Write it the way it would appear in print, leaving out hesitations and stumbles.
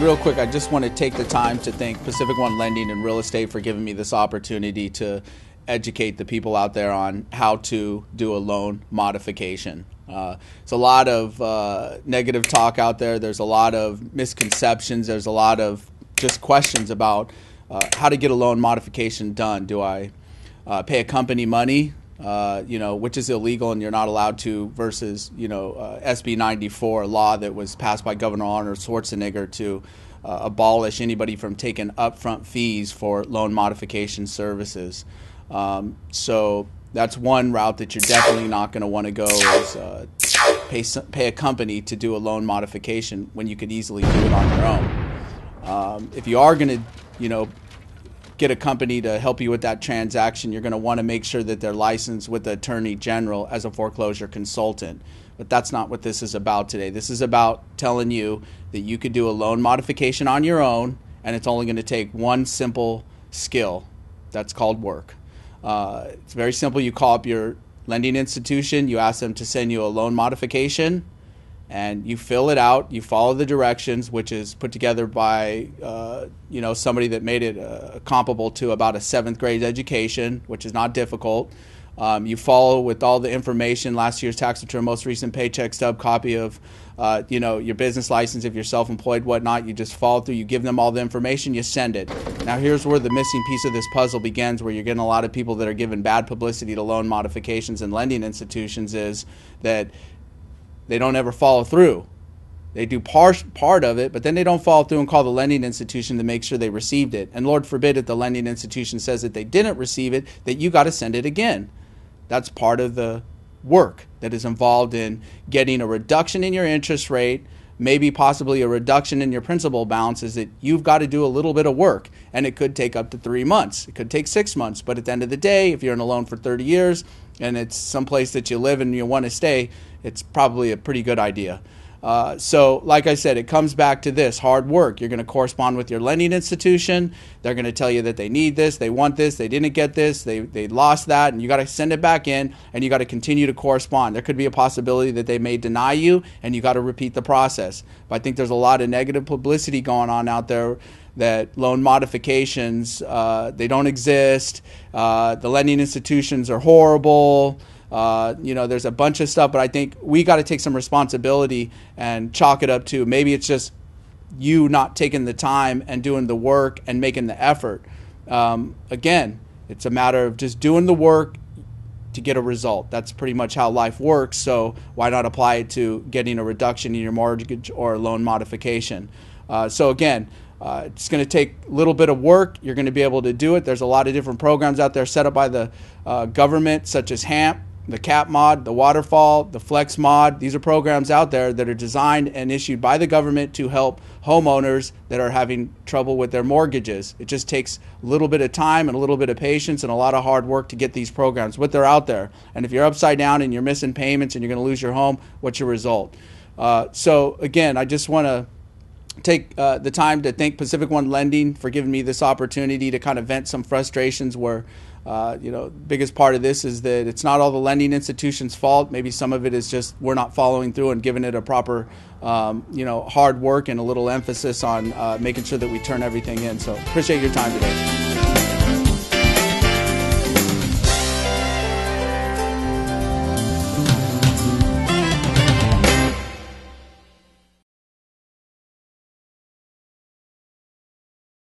Real quick, I just want to take the time to thank Pacific One Lending and Real Estate for giving me this opportunity to educate the people out there on how to do a loan modification. There's a lot of negative talk out there. There's a lot of misconceptions. There's a lot of just questions about how to get a loan modification done. Do I pay a company money, which is illegal and you're not allowed to, versus, SB 94, a law that was passed by Governor Arnold Schwarzenegger to abolish anybody from taking upfront fees for loan modification services. So that's one route that you're definitely not going to want to go, is pay a company to do a loan modification when you could easily do it on your own. If you are going to, get a company to help you with that transaction, you're going to want to make sure that they're licensed with the Attorney General as a foreclosure consultant. But that's not what this is about today. This is about telling you that you could do a loan modification on your own, and it's only going to take one simple skill. That's called work. It's very simple. You call up your lending institution, you ask them to send you a loan modification, and you fill it out. You follow the directions, which is put together by somebody that made it comparable to about a 7th grade education, which is not difficult. You follow with all the information, last year's tax return, most recent paycheck stub, copy of your business license if you're self-employed, whatnot. You just follow through. You give them all the information. You send it. Now here's where the missing piece of this puzzle begins, where you're getting a lot of people that are giving bad publicity to loan modifications and lending institutions, is that they don't ever follow through. They do part of it, but then they don't follow through and call the lending institution to make sure they received it. And Lord forbid, if the lending institution says that they didn't receive it, that you got to send it again. That's part of the work that is involved in getting a reduction in your interest rate, maybe possibly a reduction in your principal balance, is that you've got to do a little bit of work. And it could take up to 3 months. It could take 6 months. But at the end of the day, if you're in a loan for 30 years and it's someplace that you live and you want to stay, it's probably a pretty good idea. So like I said, it comes back to this: hard work. You're going to correspond with your lending institution. They're going to tell you that they need this, they want this, they didn't get this, they lost that, and you got to send it back in, and you got to continue to correspond. There could be a possibility that they may deny you, and you got to repeat the process. But I think there's a lot of negative publicity going on out there that loan modifications, they don't exist, the lending institutions are horrible. There's a bunch of stuff, but I think we got to take some responsibility and chalk it up to maybe it's just you not taking the time and doing the work and making the effort. Again, it's a matter of just doing the work to get a result. That's pretty much how life works. So why not apply it to getting a reduction in your mortgage or loan modification? So again, it's going to take a little bit of work. You're going to be able to do it. There's a lot of different programs out there set up by the government, such as HAMP, the CAP mod, the waterfall, the flex mod. These are programs out there that are designed and issued by the government to help homeowners that are having trouble with their mortgages. It just takes a little bit of time and a little bit of patience and a lot of hard work to get these programs, but they're out there. And if you're upside down and you're missing payments and you're going to lose your home, what's your result? So again, I just want to take the time to thank Pacific One Lending for giving me this opportunity to kind of vent some frustrations where biggest part of this is that it's not all the lending institutions' fault. Maybe some of it is just we're not following through and giving it a proper, hard work and a little emphasis on making sure that we turn everything in. So appreciate your time today.